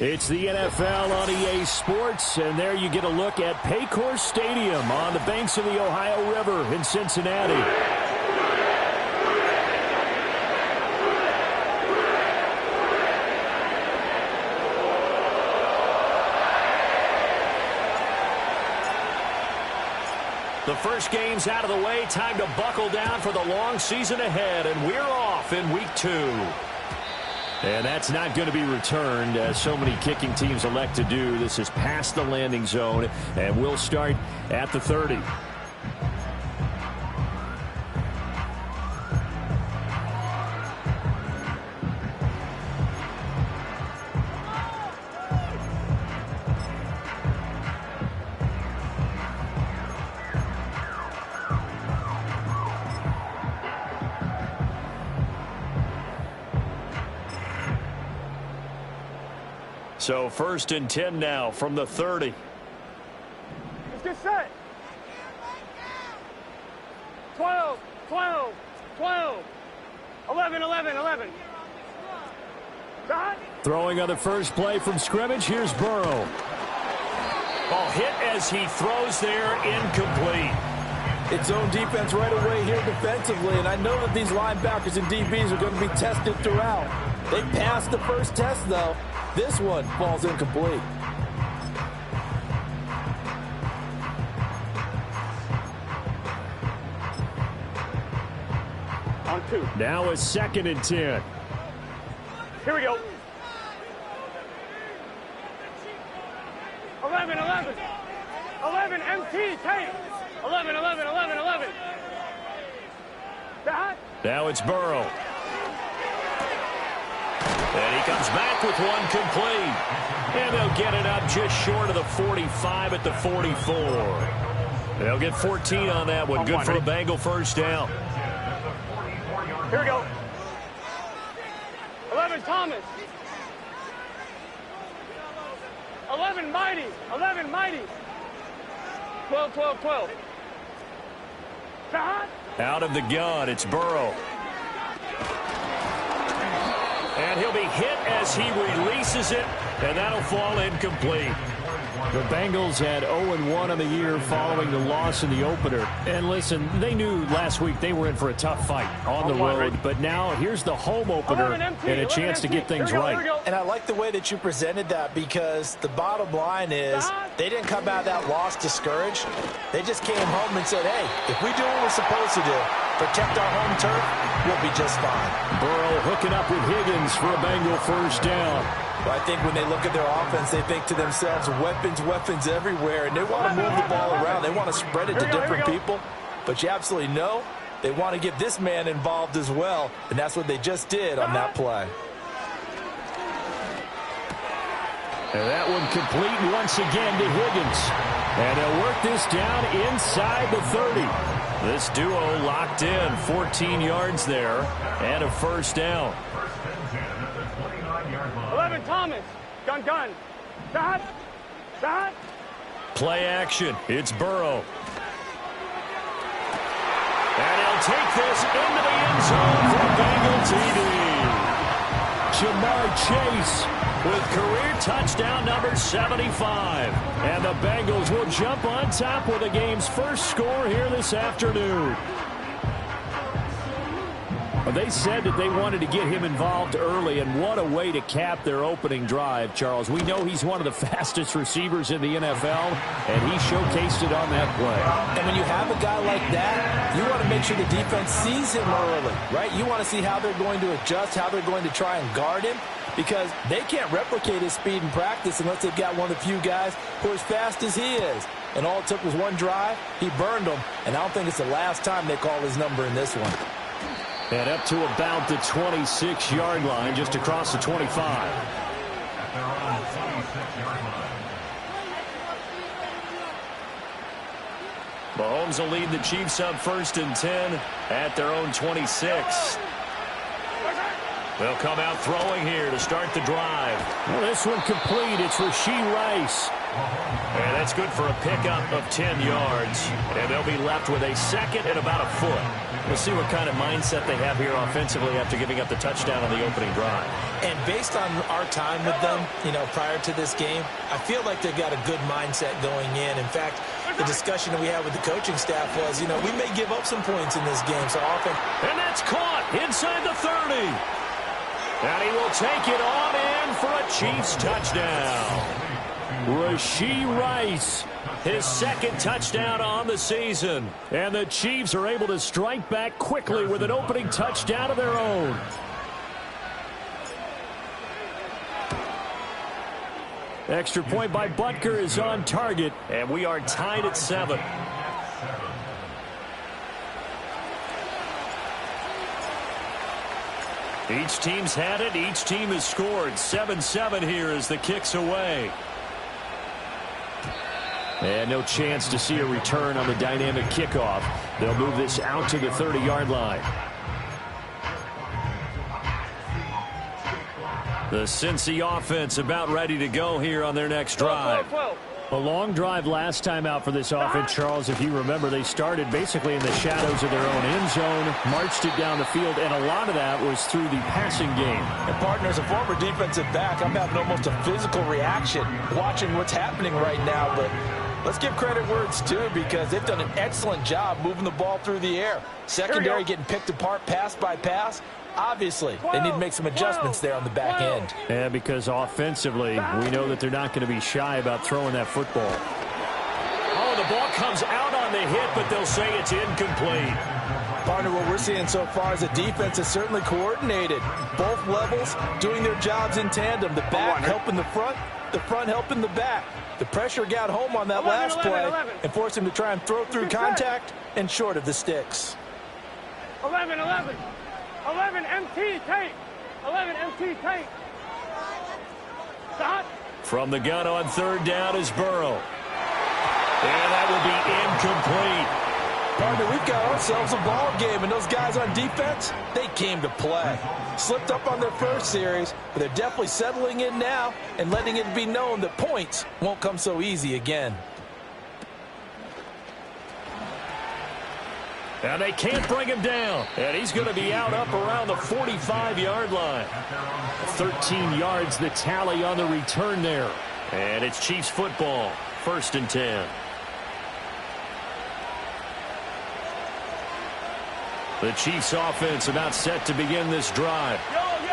It's the NFL on EA Sports, and there you get a look at Paycor Stadium on the banks of the Ohio River in Cincinnati. The first game's out of the way. Time to buckle down for the long season ahead, and we're off in week 2. And that's not going to be returned, as so many kicking teams elect to do. This is past the landing zone, and we'll start at the 30. So 1st and 10 now from the 30. Let's get set. 12, 12, 12. 11, 11, 11. Shot. Throwing on the first play from scrimmage. Here's Burrow. Ball hit as he throws there, incomplete. It's zone defense right away here defensively, and I know that these linebackers and DBs are going to be tested throughout. They passed the first test, though. This one falls incomplete. On 2. Now a 2nd and 10. Here we go. 11, 11. 11, MT, Tate. 11, 11, 11, 11. Shot. Now it's Burrow. And he comes back with one complete. And they'll get it up just short of the 45 at the 44. They'll get 14 on that one. Good for a Bengal first down. Here we go. 11, Thomas. 11, Mighty. 11, Mighty. 12, 12, 12. Shot. Out of the gun, it's Burrow. And he'll be hit as he releases it, and that'll fall incomplete. The Bengals had 0-1 on the year following the loss in the opener. And listen, they knew last week they were in for a tough fight on the road. But now here's the home opener and a chance to get things right. And I like the way that you presented that, because the bottom line is they didn't come out of that loss discouraged. They just came home and said, hey, if we do what we're supposed to do, protect our home turf, we'll be just fine. Burrow hooking up with Higgins for a Bengal first down. But I think when they look at their offense, they think to themselves, weapons, weapons everywhere, and they want to move the ball around. They want to spread it to different people. But you absolutely know they want to get this man involved as well, and that's what they just did on that play. And that one complete once again to Higgins. And they'll work this down inside the 30. This duo locked in, 14 yards there, and a first down. 11, Thomas. Gun, gun. Shot. Shot. Play action. It's Burrow. And he'll take this into the end zone for Bengal TD. Jamar Chase with career touchdown number 75. And the Bengals will jump on top with the game's first score here this afternoon. They said that they wanted to get him involved early, and what a way to cap their opening drive, Charles. We know he's one of the fastest receivers in the NFL, and he showcased it on that play. And when you have a guy like that, you want to make sure the defense sees him early, right? You want to see how they're going to adjust, how they're going to try and guard him, because they can't replicate his speed in practice unless they've got one of the few guys who are as fast as he is. And all it took was one drive. He burned them, and I don't think it's the last time they call his number in this one. And up to about the 26-yard line, just across the 25. Mahomes will lead the Chiefs up 1st and 10 at their own 26. They'll come out throwing here to start the drive. Well, this one complete. It's Rashee Rice. And that's good for a pickup of 10 yards. And they'll be left with a 2nd and about a foot. We'll see what kind of mindset they have here offensively after giving up the touchdown on the opening drive. And based on our time with them, prior to this game, I feel like they've got a good mindset going in. In fact, the discussion that we had with the coaching staff was, we may give up some points in this game. So often. And that's caught inside the 30. And he will take it on in for a Chiefs touchdown. Rashee Rice, his second touchdown on the season. And the Chiefs are able to strike back quickly with an opening touchdown of their own. Extra point by Butker is on target, and we are tied at 7. Each team's had it. Each team has scored. 7-7 here as the kick's away. And no chance to see a return on the dynamic kickoff. They'll move this out to the 30-yard line. The Cincy offense about ready to go here on their next drive. A long drive last time out for this offense, Charles. If you remember, they started basically in the shadows of their own end zone, marched it down the field, and a lot of that was through the passing game. And partner, as a former defensive back, I'm having almost a physical reaction watching what's happening right now. But let's give credit where it's due, because they've done an excellent job moving the ball through the air. Secondary getting picked apart pass by pass. Obviously, they need to make some adjustments there on the back end. Yeah, because offensively, we know that they're not going to be shy about throwing that football. Oh, the ball comes out on the hit, but they'll say it's incomplete. Partner, what we're seeing so far is the defense is certainly coordinated. Both levels doing their jobs in tandem. The back helping the front helping the back. The pressure got home on that last play and forced him to try and throw through contact and short of the sticks. 11 MT tape. 11 MT tape. Stop. From the gun on third down is Burrow. And that will be incomplete. Partner, we've got ourselves a ball game, and those guys on defense, they came to play. Slipped up on their first series, but they're definitely settling in now and letting it be known that points won't come so easy again. And they can't bring him down. And he's going to be out up around the 45-yard line. 13 yards the tally on the return there. And it's Chiefs football. 1st and 10. The Chiefs offense about set to begin this drive.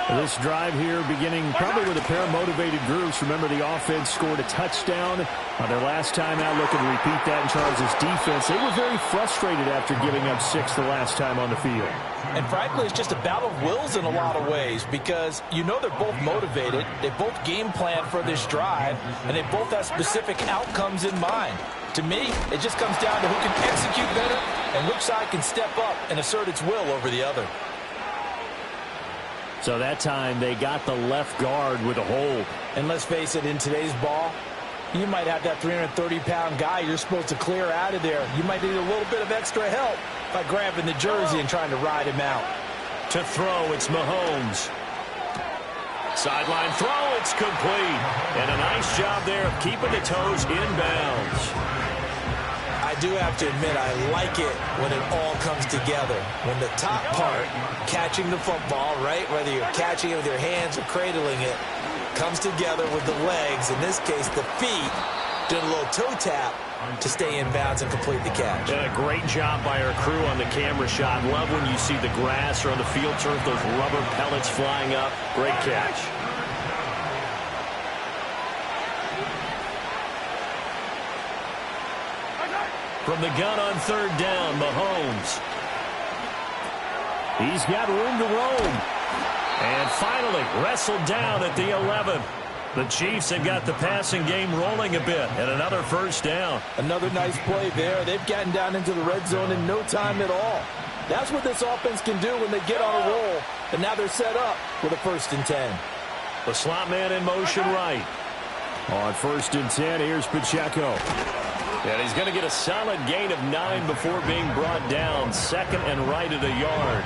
This drive here beginning probably with a pair of motivated groups. Remember, the offense scored a touchdown on their last time out, looking to repeat that in Charles' defense. They were very frustrated after giving up 6 the last time on the field. And frankly, it's just a battle of wills in a lot of ways, because they're both motivated. They both game plan for this drive, and they both have specific outcomes in mind. To me, it just comes down to who can execute better and which side can step up and assert its will over the other. So that time they got the left guard with a hold. And let's face it, in today's ball, you might have that 330-pound guy you're supposed to clear out of there. You might need a little bit of extra help by grabbing the jersey and trying to ride him out. To throw, it's Mahomes. Sideline throw, it's complete. And a nice job there of keeping the toes inbounds. I do have to admit, I like it when it all comes together. When the top part, catching the football, right, whether you're catching it with your hands or cradling it, comes together with the legs, in this case the feet, doing a little toe tap to stay in bounds and complete the catch. And a great job by our crew on the camera shot. Love when you see the grass or on the field turf, those rubber pellets flying up. Great catch. From the gun on third down, Mahomes. He's got room to roam. And finally wrestled down at the 11. The Chiefs have got the passing game rolling a bit, and another first down. Another nice play there. They've gotten down into the red zone in no time at all. That's what this offense can do when they get on a roll. And now they're set up with a 1st and 10. The slot man in motion right. On 1st and 10, here's Pacheco. And he's going to get a solid gain of 9 before being brought down. 2nd and right at a yard.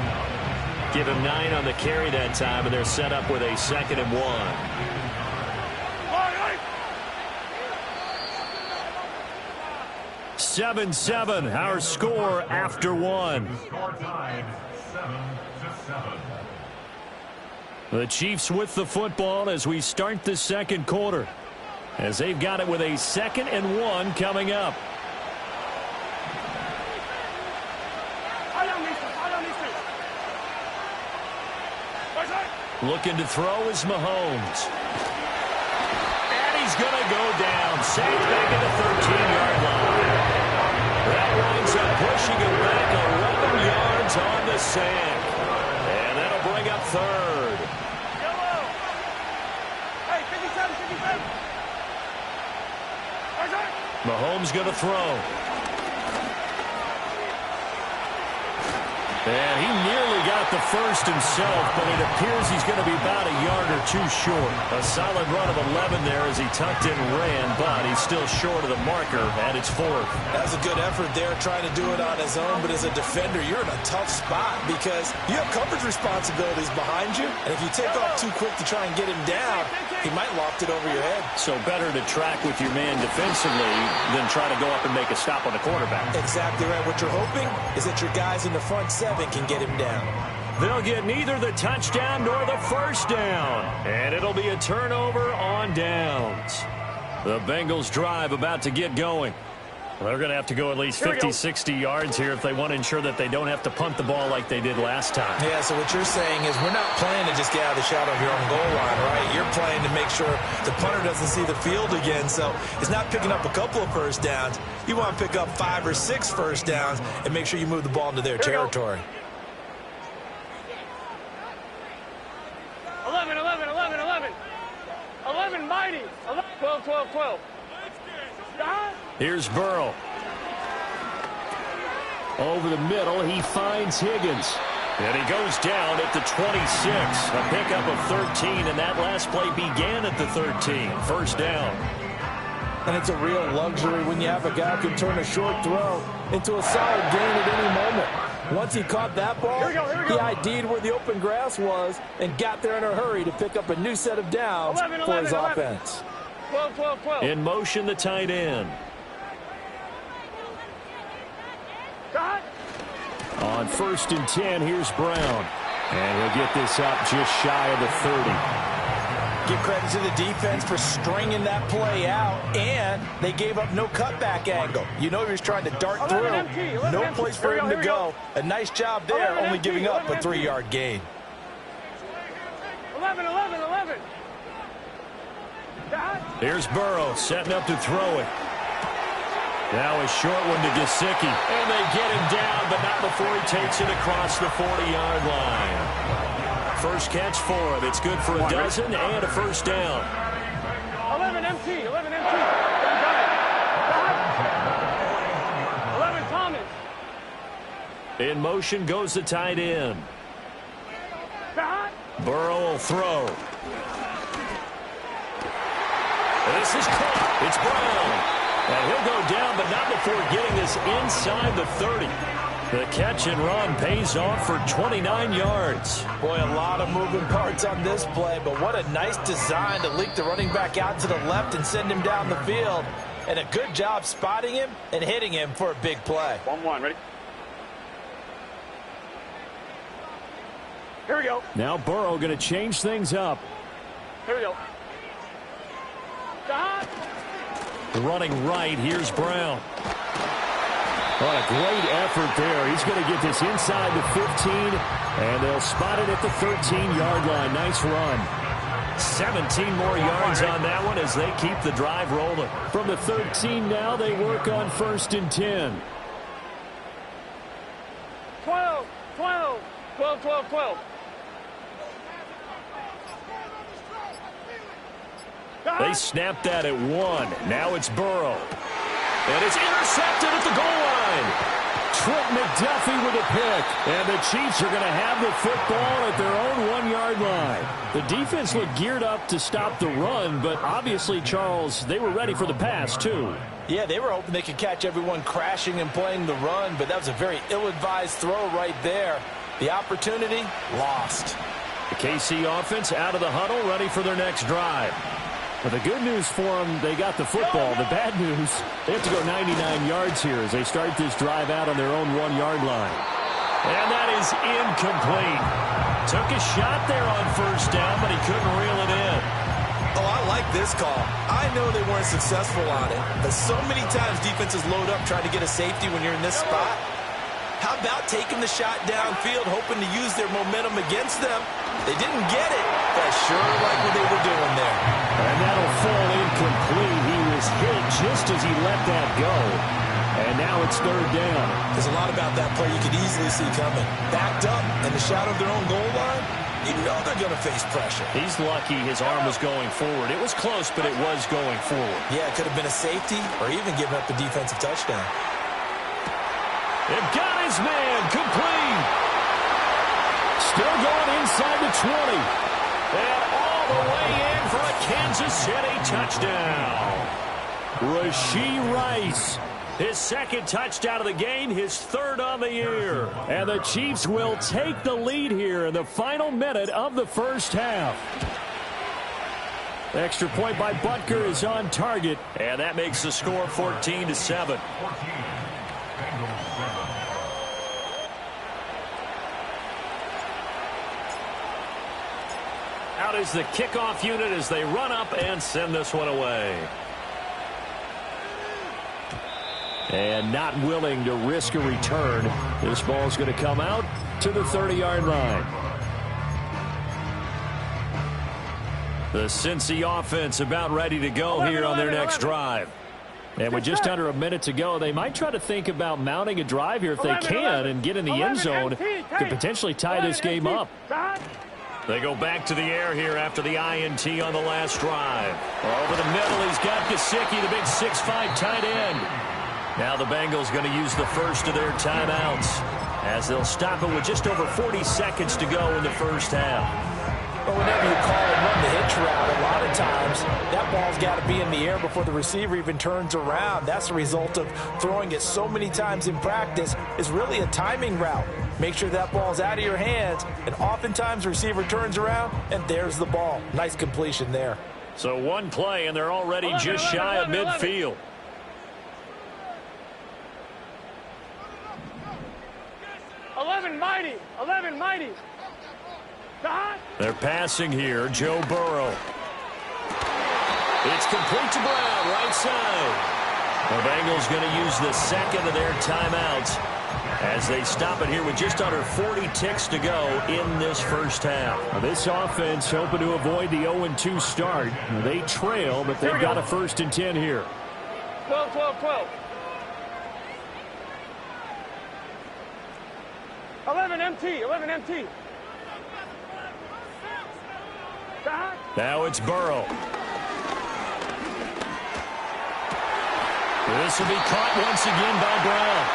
Give him 9 on the carry that time, and they're set up with a 2nd and 1. 7-7, our score after one. The Chiefs with the football as we start the second quarter, as they've got it with a 2nd and 1 coming up. Looking to throw is Mahomes. And he's going to go down. Sacked back at the 13-yard line. That winds up pushing him back 11 yards on the sack. And that'll bring up 3rd. Hey, 57, 57. Mahomes going to throw. And he nearly got the first himself, but it appears he's going to be about a yard or two short. A solid run of 11 there as he tucked in and ran, but he's still short of the marker, and it's 4th. That's a good effort there, trying to do it on his own, but as a defender, you're in a tough spot because you have coverage responsibilities behind you, and if you take off too quick to try and get him down, he might loft it over your head. So better to track with your man defensively than try to go up and make a stop on the quarterback. Exactly right. What you're hoping is that your guys in the front 7 can get him down. They'll get neither the touchdown nor the first down. And it'll be a turnover on downs. The Bengals drive about to get going. They're going to have to go at least 50, 60 yards here if they want to ensure that they don't have to punt the ball like they did last time. Yeah, so what you're saying is we're not playing to just get out of the shadow of your own goal line, right? You're playing to make sure the punter doesn't see the field again. So it's not picking up a couple of first downs. You want to pick up 5 or 6 first downs and make sure you move the ball into their territory. 11, 11, 11, 11. 11 mighty. 11, 12, 12, 12. Here's Burrow. Over the middle, he finds Higgins. And he goes down at the 26. A pickup of 13, and that last play began at the 13. First down. And it's a real luxury when you have a guy who can turn a short throw into a solid gain at any moment. Once he caught that ball, he ID'd where the open grass was and got there in a hurry to pick up a new set of downs 11, for his 11. offense. 12, 12, 12. In motion, the tight end. On 1st and 10, here's Brown. And he'll get this up just shy of the 30. Give credit to the defense for stringing that play out, and they gave up no cutback angle. You know he was trying to dart through. No place for him to go. A nice job there, only giving up a 3-yard gain. 11, 11, 11. Here's Burrow setting up to throw it. Now a short one to Gesicki. And they get him down, but not before he takes it across the 40-yard line. First catch for him. It's good for a dozen and a first down. 11 MT. 11 MT. 11 Thomas. In motion goes the tight end. Burrow will throw. This is caught. It's Brown. And he'll go down, but not before getting this inside the 30. The catch and run pays off for 29 yards. Boy, a lot of moving parts on this play, but what a nice design to leak the running back out to the left and send him down the field. And a good job spotting him and hitting him for a big play. 1-1, ready? Here we go. Now Burrow going to change things up. Here we go. Running right, here's Brown. What a great effort there. He's going to get this inside the 15, and they'll spot it at the 13-yard line. Nice run. 17 more yards on that one as they keep the drive rolling. From the 13 now, they work on 1st and 10. 12, 12, 12, 12, 12. They snapped that at 1. Now it's Burrow. And it's intercepted at the goal line. Trent McDuffie with a pick. And the Chiefs are going to have the football at their own 1-yard line. The defense looked geared up to stop the run, but obviously, Charles, they were ready for the pass, too. Yeah, they were hoping they could catch everyone crashing and playing the run, but that was a very ill-advised throw right there. The opportunity, lost. The KC offense out of the huddle, ready for their next drive. Well, the good news for them, they got the football. The bad news, they have to go 99 yards here as they start this drive out on their own 1-yard line. And that is incomplete. Took a shot there on first down, but he couldn't reel it in. Oh, I like this call. I know they weren't successful on it, but so many times defenses load up trying to get a safety when you're in this spot. How about taking the shot downfield, hoping to use their momentum against them? They didn't get it, but I sure like what they were doing there. And that'll fall incomplete. He was hit just as he let that go. And now it's third down. There's a lot about that play you could easily see coming. Backed up in the shadow of their own goal line, you know they're going to face pressure. He's lucky his arm was going forward. It was close, but it was going forward. Yeah, it could have been a safety or even giving up a defensive touchdown. They've got his man complete. Still going inside the 20. And all the way in for a Kansas City touchdown. Rashee Rice. His second touchdown of the game, his third on the year. And the Chiefs will take the lead here in the final minute of the first half. Extra point by Butker is on target. And that makes the score 14-7. Out is the kickoff unit as they run up and send this one away. And not willing to risk a return. This ball's going to come out to the 30-yard line. The Cincy offense about ready to go here on their next drive. And with just under a minute to go, they might try to think about mounting a drive here if they can and get in the end zone. Could potentially tie this game up. They go back to the air here after the INT on the last drive. Over the middle, he's got Gesicki, the big 6'5" tight end. Now the Bengals going to use the first of their timeouts as they'll stop it with just over 40 seconds to go in the first half. Well, whenever you call and run the hitch route, a lot of times that ball's got to be in the air before the receiver even turns around. That's the result of throwing it so many times in practice. Is really a timing route. Make sure that ball's out of your hands, and oftentimes the receiver turns around, and there's the ball. Nice completion there. So one play, and they're already just shy of midfield. 11 mighty. 11 mighty. They're passing here. Joe Burrow. It's complete to Brown, right side. The Bengals going to use the second of their timeouts as they stop it here with just under 40 ticks to go in this first half. Now this offense hoping to avoid the 0-2 start. They trail, but they've got a 1st and 10 here. 12, 12, 12. 11 MT, 11 MT. Now it's Burrow. This will be caught once again by Brown.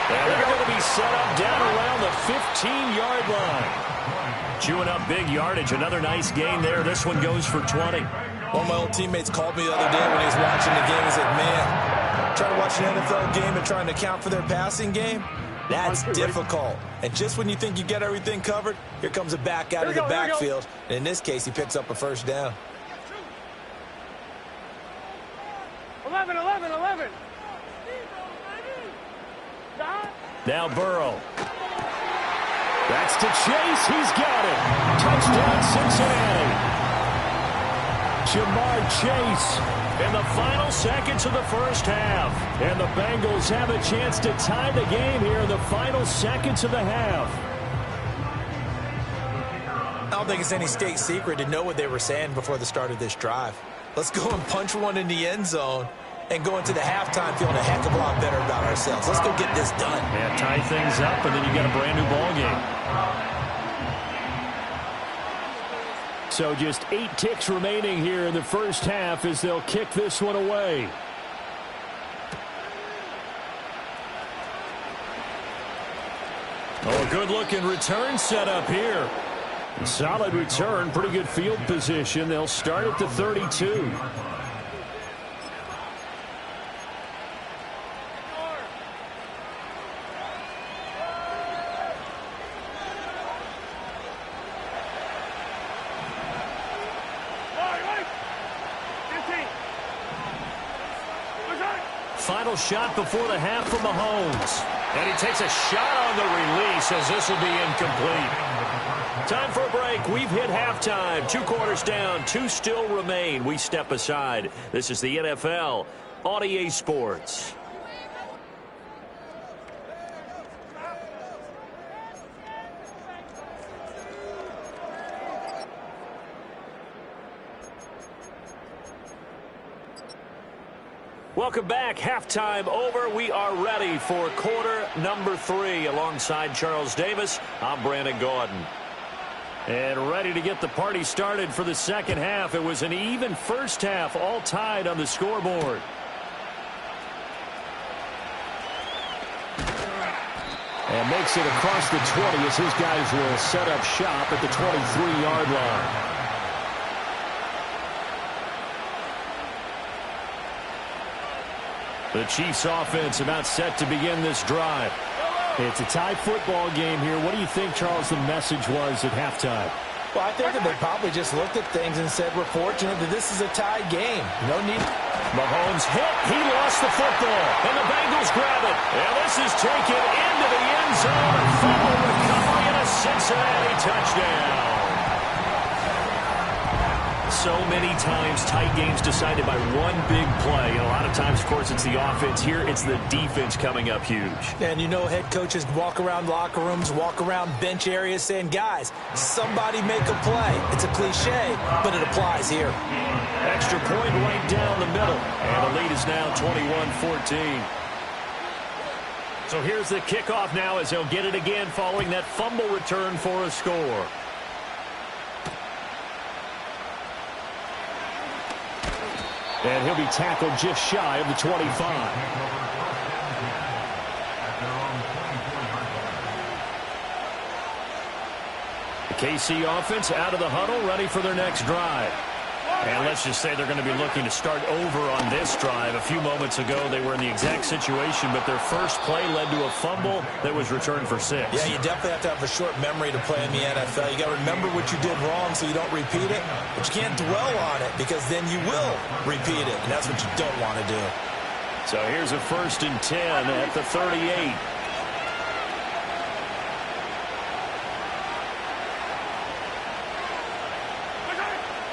And they're going to be set up down around the 15-yard line. Chewing up big yardage. Another nice gain there. This one goes for 20. One of my old teammates called me the other day when he was watching the game. He said, man, trying to watch an NFL game and trying to account for their passing game, that's difficult. And just when you think you get everything covered, here comes a back out of the backfield. And in this case, he picks up a first down. 11, 11, 11. Now Burrow. That's to Chase. He's got it. Touchdown, Cincinnati. Jamar Chase in the final seconds of the first half. And the Bengals have a chance to tie the game here in the final seconds of the half. I don't think it's any state secret to know what they were saying before the start of this drive. Let's go and punch one in the end zone and go into the halftime feeling a heck of a lot better about ourselves. Let's go get this done. Yeah, tie things up, and then you got a brand new ball game. So just 8 ticks remaining here in the first half as they'll kick this one away. Oh, good-looking return set up here. Solid return, pretty good field position. They'll start at the 32. final shot before the half from Mahomes. And he takes a shot on the release as this will be incomplete. Time for a break. We've hit halftime. 2 quarters down. 2 still remain. We step aside. This is the NFL on EA Sports. Welcome back. Halftime over. We are ready for quarter number 3. Alongside Charles Davis, I'm Brandon Gaudin. And ready to get the party started for the second half. It was an even first half, all tied on the scoreboard. And makes it across the 20 as his guys will set up shop at the 23-yard line. The Chiefs offense about set to begin this drive. It's a tie football game here. What do you think, Charles, the message was at halftime? Well, I think that they probably just looked at things and said, we're fortunate that this is a tie game. No need. Mahomes hit. He lost the football. And the Bengals grab it. And this is taken into the end zone. A fumble recovery and a Cincinnati touchdown. So many times tight games decided by one big play. And a lot of times, of course, it's the offense. Here, it's the defense coming up huge. And you know head coaches walk around locker rooms, walk around bench areas saying, guys, somebody make a play. It's a cliche, but it applies here. Extra point right down the middle. And the lead is now 21-14. So here's the kickoff now as they'll get it again following that fumble return for a score. And he'll be tackled just shy of the 25. The KC offense out of the huddle, ready for their next drive. And let's just say they're going to be looking to start over on this drive. A few moments ago, they were in the exact situation, but their first play led to a fumble that was returned for 6. Yeah, you definitely have to have a short memory to play in the NFL. You got to remember what you did wrong so you don't repeat it, but you can't dwell on it because then you will repeat it, and that's what you don't want to do. So here's a 1st and 10 at the 38.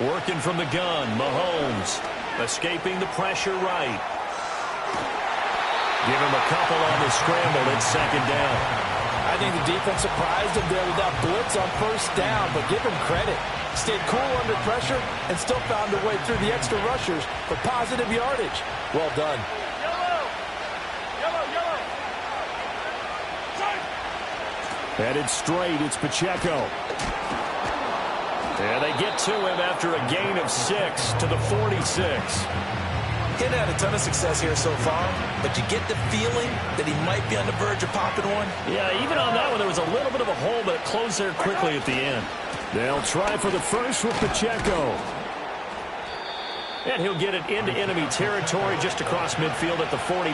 Working from the gun, Mahomes. Escaping the pressure right. Give him a couple on the scramble. It's 2nd down. I think the defense surprised him there with that blitz on 1st down, but give him credit. Stayed cool under pressure and still found a way through the extra rushers for positive yardage. Well done. Headed straight, it's Pacheco. And they get to him after a gain of 6 to the 46. He hadn't had a ton of success here so far, but you get the feeling that he might be on the verge of popping one. Yeah, even on that one, there was a little bit of a hole, but it closed there quickly at the end. They'll try for the first with Pacheco. And he'll get it into enemy territory just across midfield at the 49.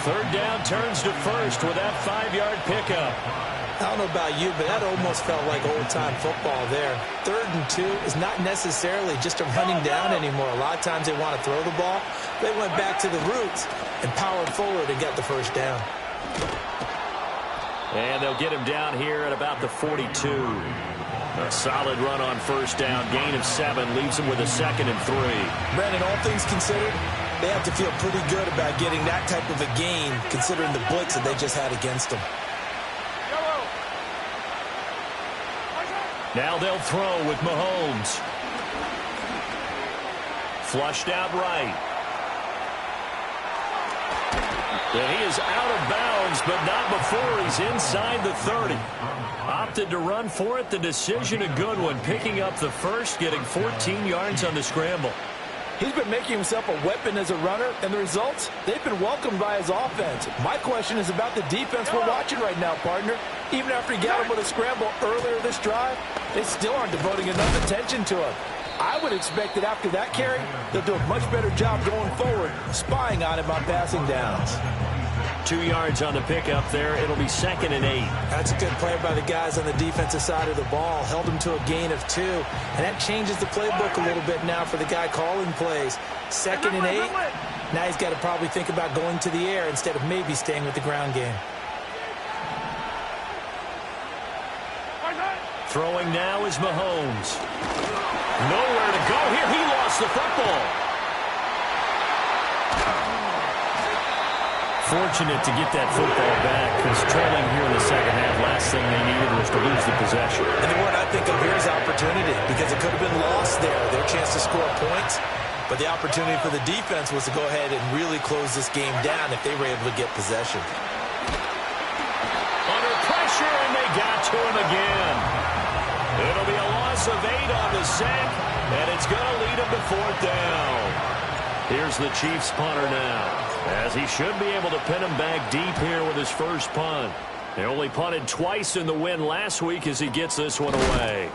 3rd down turns to 1st with that 5-yard pickup. I don't know about you, but that almost felt like old-time football there. 3rd and 2 is not necessarily just a running down anymore. A lot of times they want to throw the ball. They went back to the roots and powered forward and got the 1st down. And they'll get him down here at about the 42. A solid run on 1st down. Gain of 7 leaves him with a 2nd and 3. Brandon, all things considered, they have to feel pretty good about getting that type of a gain considering the blitz that they just had against them. Now they'll throw with Mahomes. Flushed out right. And he is out of bounds, but not before he's inside the 30. Opted to run for it. The decision a good one. Picking up the 1st, getting 14 yards on the scramble. He's been making himself a weapon as a runner, and the results, they've been welcomed by his offense. My question is about the defense we're watching right now, partner. Even after he got him with a scramble earlier this drive, they still aren't devoting enough attention to him. I would expect that after that carry, they'll do a much better job going forward, spying on him on passing downs. 2 yards on the pickup there. It'll be 2nd and 8. That's a good play by the guys on the defensive side of the ball. Held him to a gain of 2. And that changes the playbook a little bit now for the guy calling plays. 2nd and 8. Now he's got to probably think about going to the air instead of maybe staying with the ground game. Throwing now is Mahomes. Nowhere to go here. He lost the football. Fortunate to get that football back because trailing here in the second half, last thing they needed was to lose the possession. And the word I think of here is opportunity because it could have been lost there, their chance to score points. But the opportunity for the defense was to go ahead and really close this game down if they were able to get possession. Under pressure, and they got to him again. It'll be a loss of 8 on the sack, and it's going to lead him to 4th down. Here's the Chiefs punter now, as he should be able to pin him back deep here with his first punt. They only punted twice in the win last week as he gets this one away.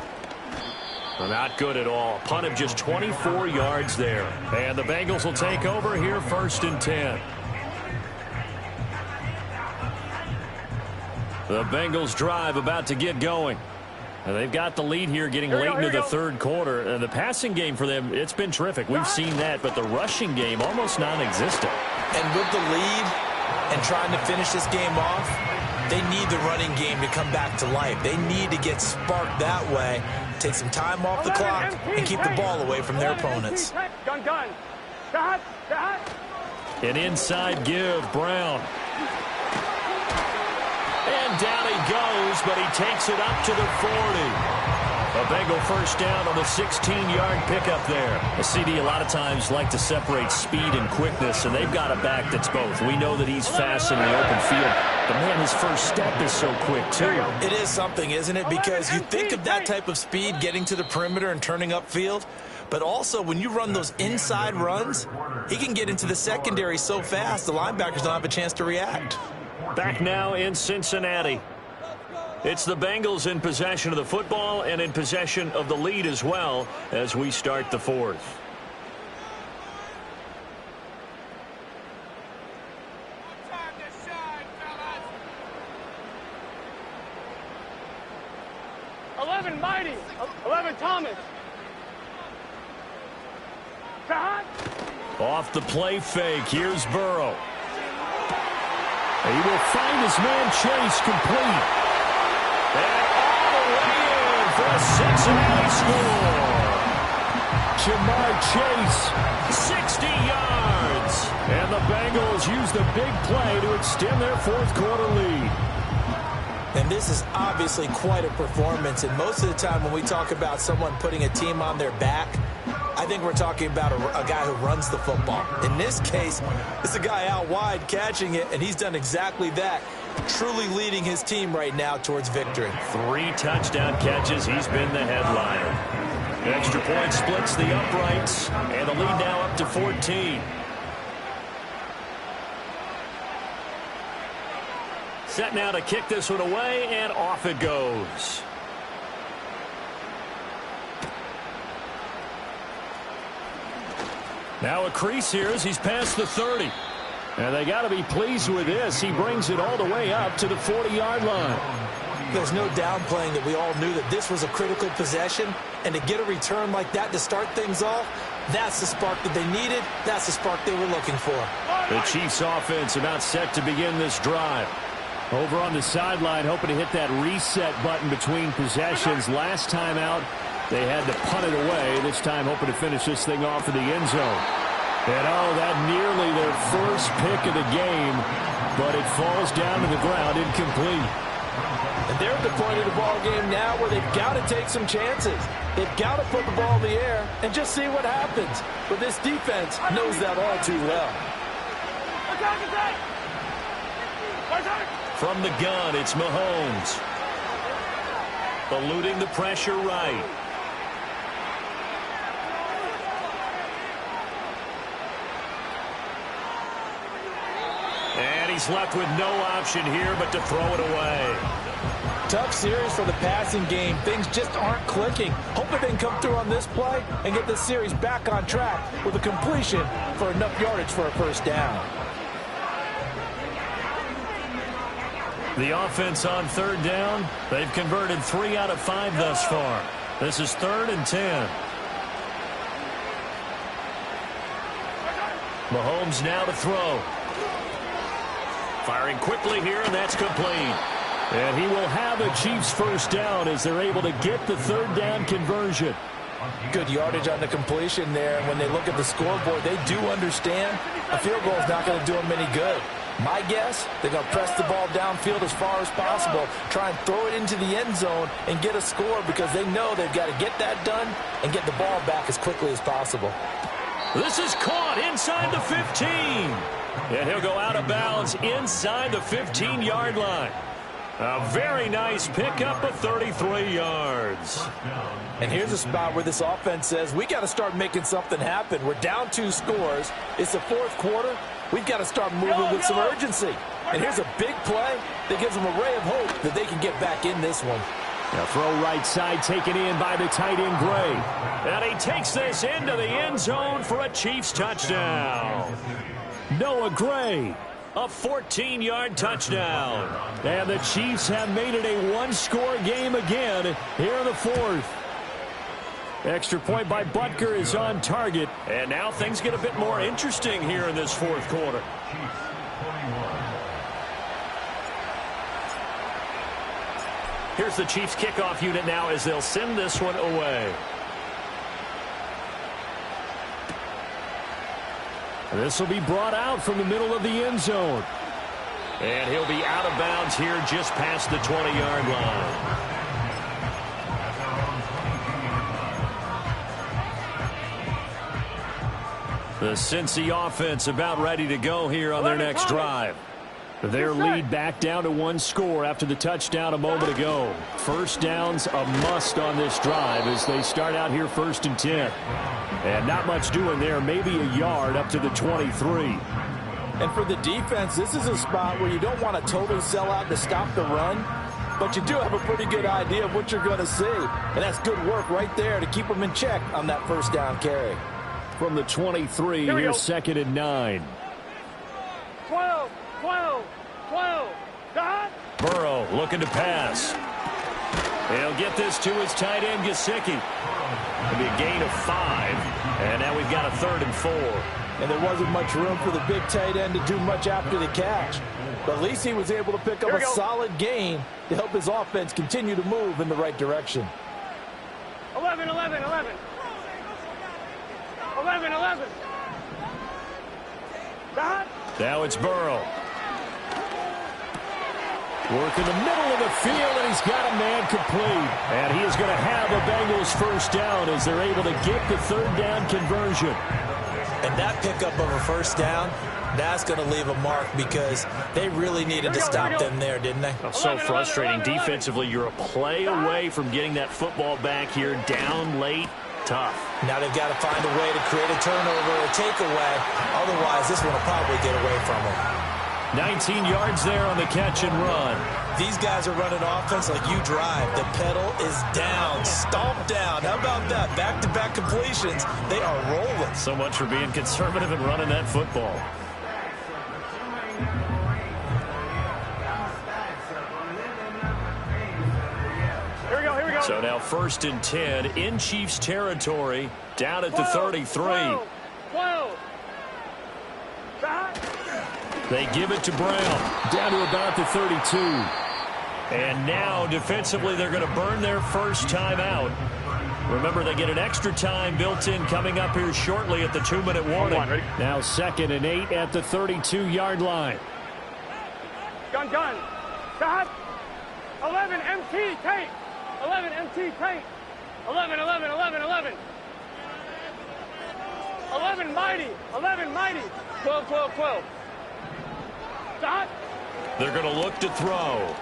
Not good at all. Punt of just 24 yards there. And the Bengals will take over here 1st and 10. The Bengals drive about to get going. And they've got the lead here getting late into the third quarter. And the passing game for them, it's been terrific. We've seen that, but the rushing game almost non-existent. And with the lead and trying to finish this game off, they need the running game to come back to life. They need to get sparked that way, take some time off the clock, and keep the ball away from their opponents. An inside give, Brown. And down he goes, but he takes it up to the 40. A Bengal first down on the 16-yard pickup there. A CD a lot of times like to separate speed and quickness, and they've got a back that's both. We know that he's fast in the open field, but man, his first step is so quick too. It is something, isn't it? Because you think of that type of speed getting to the perimeter and turning upfield, but also when you run those inside runs, he can get into the secondary so fast the linebackers don't have a chance to react. Back now in Cincinnati. It's the Bengals in possession of the football and in possession of the lead as well as we start the 4th. Mighty. 11 Thomas. Off the play fake. Here's Burrow. He will find his man Chase complete. And all the way in for a Cincinnati score. Jamar Chase, 60 yards. And the Bengals use the big play to extend their 4th quarter lead. And this is obviously quite a performance. And most of the time when we talk about someone putting a team on their back, I think we're talking about a guy who runs the football. In this case, it's a guy out wide catching it, and he's done exactly that, truly leading his team right now towards victory. 3 touchdown catches. He's been the headliner. Extra point splits the uprights, and the lead now up to 14. Set now to kick this one away, and off it goes. Now a crease here as he's past the 30. And they got to be pleased with this. He brings it all the way up to the 40-yard line. There's no downplaying that we all knew that this was a critical possession. And to get a return like that to start things off, that's the spark that they needed. That's the spark they were looking for. The Chiefs offense about set to begin this drive. Over on the sideline, hoping to hit that reset button between possessions. Last time out, they had to punt it away. This time hoping to finish this thing off in the end zone. And oh, that nearly their first pick of the game, but it falls down to the ground incomplete. And they're at the point of the ball game now where they've got to take some chances. They've got to put the ball in the air and just see what happens. But this defense knows that all too well. From the gun, it's Mahomes. Eluding the pressure right. And he's left with no option here but to throw it away. Tough series for the passing game. Things just aren't clicking. Hoping they can come through on this play and get this series back on track with a completion for enough yardage for a first down. The offense on 3rd down. They've converted 3 out of 5 thus far. This is 3rd and 10. Mahomes now to throw. Firing quickly here, and that's complete. And he will have a Chiefs first down as they're able to get the third down conversion. Good yardage on the completion there. And when they look at the scoreboard, they do understand a field goal is not going to do them any good. My guess, they're going to press the ball downfield as far as possible, try and throw it into the end zone and get a score because they know they've got to get that done and get the ball back as quickly as possible. This is caught inside the 15. And he'll go out of bounds inside the 15-yard line. A very nice pickup of 33 yards. And here's a spot where this offense says, we got to start making something happen. We're down 2 scores. It's the 4th quarter. We've got to start moving with some urgency. And here's a big play that gives them a ray of hope that they can get back in this one. Now throw right side taken in by the tight end Gray. And he takes this into the end zone for a Chiefs touchdown. Noah Gray, a 14-yard touchdown. And the Chiefs have made it a one-score game again here in the 4th. Extra point by Butker is on target. And now things get a bit more interesting here in this 4th quarter. Here's the Chiefs kickoff unit now as they'll send this one away. This will be brought out from the middle of the end zone. And he'll be out of bounds here just past the 20-yard line. The Cincy offense about ready to go here on their next drive. Their lead back down to 1 score after the touchdown a moment ago. First down's a must on this drive as they start out here 1st and 10. And not much doing there, maybe a yard up to the 23. And for the defense, this is a spot where you don't want to totally sell out to stop the run, but you do have a pretty good idea of what you're going to see. And that's good work right there to keep them in check on that first down carry. From the 23, here's 2nd and 9. 12, 12, 12. Dot. Burrow looking to pass. He'll get this to his tight end, Gesicki. It'll be a gain of 5. And now we've got a 3rd and 4. And there wasn't much room for the big tight end to do much after the catch. But at least he was able to pick up a solid gain to help his offense continue to move in the right direction. 11, 11, 11. 11, 11. Dot. Now it's Burrow. Work in the middle of the field, and he's got a man complete. And he is going to have a Bengals first down as they're able to get the third down conversion. And that pickup of a first down, that's going to leave a mark because they really needed to stop them there, didn't they? So frustrating. Defensively, you're a play away from getting that football back here down late. Tough. Now they've got to find a way to create a turnover or a takeaway. Otherwise, this one will probably get away from them. 19 yards there on the catch and run. These guys are running offense like you drive. The pedal is down, stomped down. How about that? Back-to-back completions. They are rolling. So much for being conservative and running that football. Here we go, here we go. So now 1st and 10 in Chiefs territory, down at the 33. 12, 12. Dot. They give it to Brown, down to about the 32. And now, defensively, they're going to burn their first time out. Remember, they get an extra time built in coming up here shortly at the 2-minute warning. Now 2nd and 8 at the 32-yard line. Gun. Dot. 11, MT, tape. 11, MT, tape. 11, 11, 11, 11. 11, mighty. 11, mighty. 12, 12, 12. Dot. They're going to look to throw.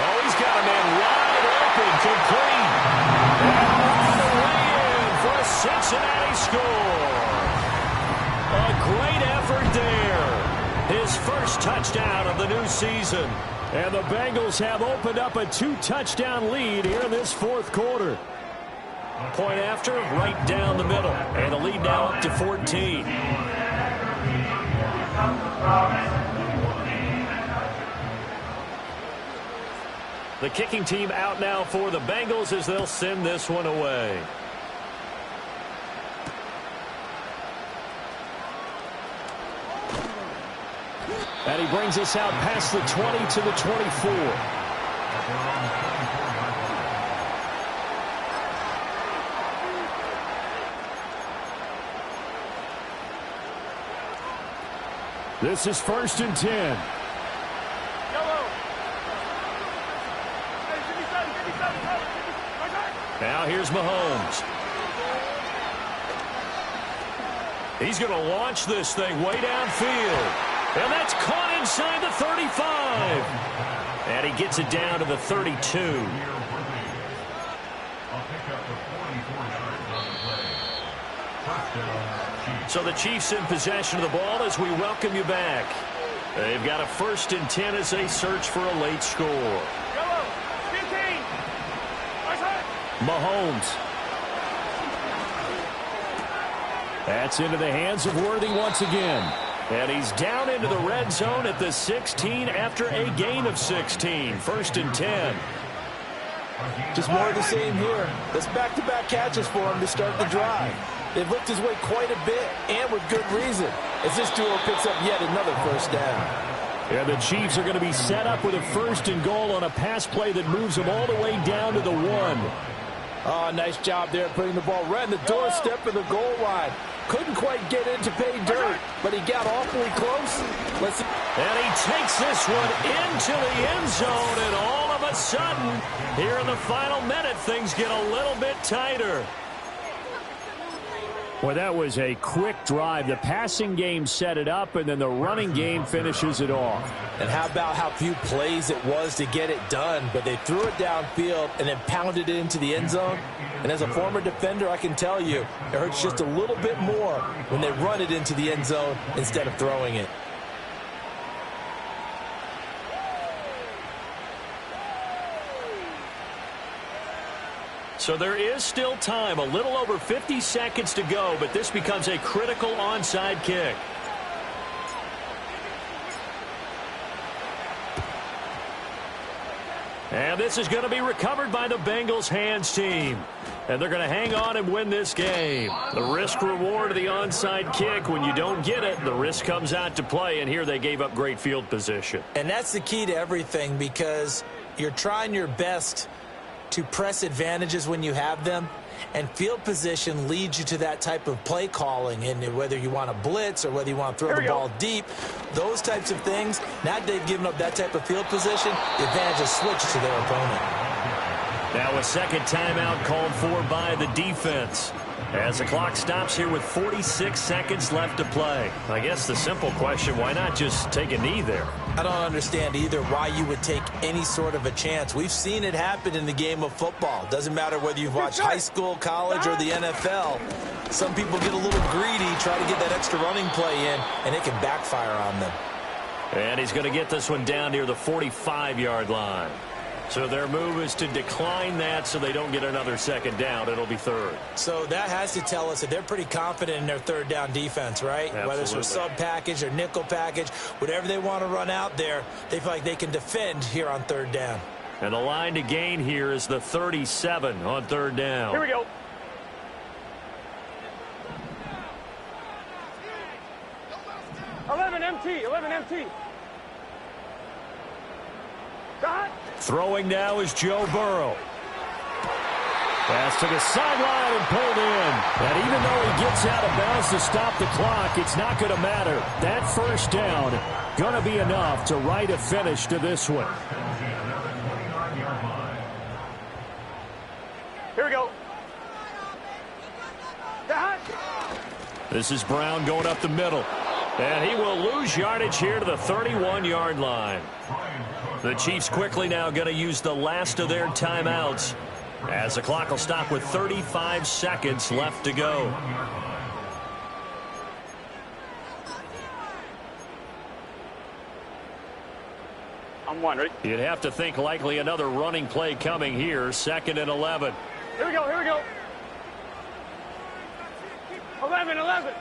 Oh, he's got a man wide open, complete. And on the way in for a Cincinnati score. A great effort there. His first touchdown of the new season. And the Bengals have opened up a 2-touchdown lead here in this 4th quarter. Point after, right down the middle. And the lead now up to 14. The kicking team out now for the Bengals as they'll send this one away. And he brings us out past the 20 to the 24. This is 1st and 10. Now here's Mahomes. He's going to launch this thing way downfield. And that's caught inside the 35. And he gets it down to the 32. So the Chiefs in possession of the ball as we welcome you back. They've got a 1st and 10 as they search for a late score. Mahomes. That's into the hands of Worthy once again. And he's down into the red zone at the 16 after a gain of 16. 1st and 10. Just more of the same here. That's back-to-back catches for him to start the drive. They've looked his way quite a bit, and with good reason, as this duo picks up yet another 1st down. Yeah, the Chiefs are going to be set up with a 1st and goal on a pass play that moves them all the way down to the 1. Oh, nice job there putting the ball right in the doorstep of the goal line. Couldn't quite get in to pay dirt, but he got awfully close. And he takes this one into the end zone, and all of a sudden, here in the final minute, things get a little bit tighter. Well, that was a quick drive. The passing game set it up, and then the running game finishes it off. And how about how few plays it was to get it done, but they threw it downfield and then pounded it into the end zone. And as a former defender, I can tell you, it hurts just a little bit more when they run it into the end zone instead of throwing it. So there is still time, a little over 50 seconds to go, but this becomes a critical onside kick. And this is going to be recovered by the Bengals hands team. And they're going to hang on and win this game. The risk-reward of the onside kick, when you don't get it, the risk comes out to play, and here they gave up great field position. And that's the key to everything, because you're trying your best to press advantages when you have them, and field position leads you to that type of play calling. And whether you want to blitz or whether you want to throw the ball deep, those types of things, now that they've given up that type of field position, the advantage is switched to their opponent. Now a second timeout called for by the defense as the clock stops here with 46 seconds left to play. I guess the simple question, why not just take a knee there? I don't understand either why you would take any sort of a chance. We've seen it happen in the game of football. Doesn't matter whether you've watched high school, college, or the NFL. Some people get a little greedy, try to get that extra running play in, and it can backfire on them. And he's going to get this one down near the 45-yard line. So their move is to decline that so they don't get another second down. It'll be 3rd. So that has to tell us that they're pretty confident in their 3rd down defense, right? Absolutely. Whether it's a sub package or nickel package, whatever they want to run out there, they feel like they can defend here on 3rd down. And the line to gain here is the 37 on 3rd down. Here we go. Eleven MT. Got. Throwing now is Joe Burrow. Pass to the sideline and pulled in. And even though he gets out of bounds to stop the clock, it's not going to matter. That 1st down going to be enough to write a finish to this one. Here we go. This is Brown going up the middle. And he will lose yardage here to the 31-yard line. The Chiefs quickly now going to use the last of their timeouts as the clock will stop with 35 seconds left to go. I'm one, ready? You'd have to think likely another running play coming here. 2nd and 11. Here we go. 11. 11.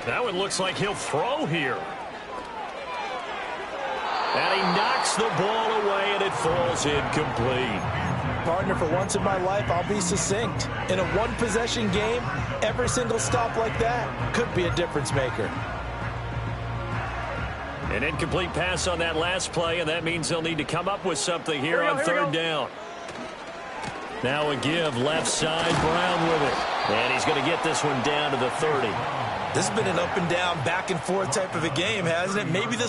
That one looks like he'll throw here. And he knocks the ball away, and it falls incomplete. Partner, for once in my life, I'll be succinct. In a one-possession game, every single stop like that could be a difference maker. An incomplete pass on that last play, and that means they'll need to come up with something here on third down. Now a give left side, Brown with it. And he's going to get this one down to the 30. This has been an up and down, back and forth type of a game, hasn't it? Maybe this